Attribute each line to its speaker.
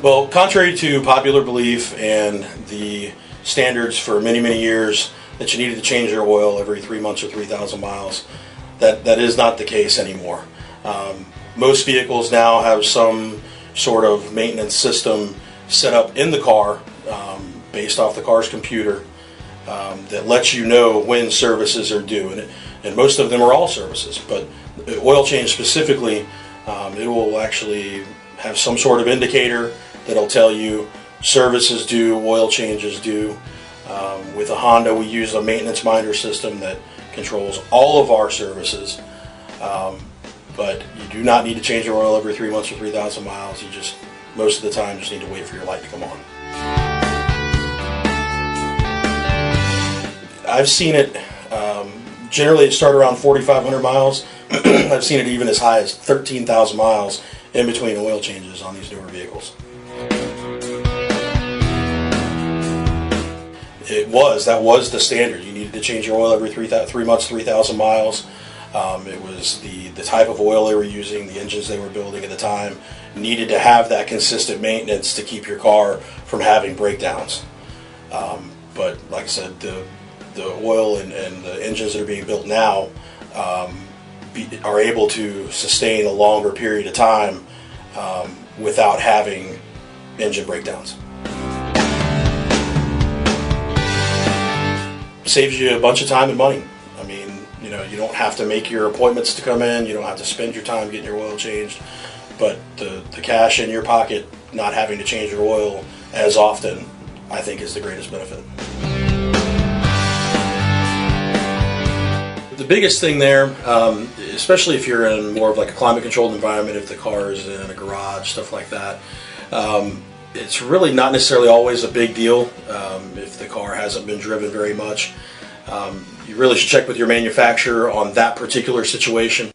Speaker 1: Well, contrary to popular belief and the standards for many, many years that you needed to change your oil every 3 months or 3,000 miles, that is not the case anymore. Most vehicles now have some sort of maintenance system set up in the car based off the car's computer that lets you know when services are due. And most of them are all services, but oil change specifically, it will actually have some sort of indicator that'll tell you service is due, oil change is due. With a Honda, we use a maintenance minder system that controls all of our services. But you do not need to change your oil every 3 months or 3,000 miles. You just, most of the time, just need to wait for your light to come on. I've seen it, generally it starts around 4,500 miles. I've seen it even as high as 13,000 miles in between oil changes on these newer vehicles. That was the standard. You needed to change your oil every 3 months, 3,000 miles. It was the type of oil they were using, the engines they were building at the time, needed to have that consistent maintenance to keep your car from having breakdowns. But like I said, the oil and the engines that are being built now are able to sustain a longer period of time without having engine breakdowns. Saves you a bunch of time and money. I mean, you don't have to make your appointments to come in, you don't have to spend your time getting your oil changed, but the cash in your pocket, not having to change your oil as often, I think is the greatest benefit. The biggest thing there, especially if you're in more of like a climate controlled environment, if the car is in a garage, stuff like that, it's really not necessarily always a big deal if the car hasn't been driven very much. You really should check with your manufacturer on that particular situation.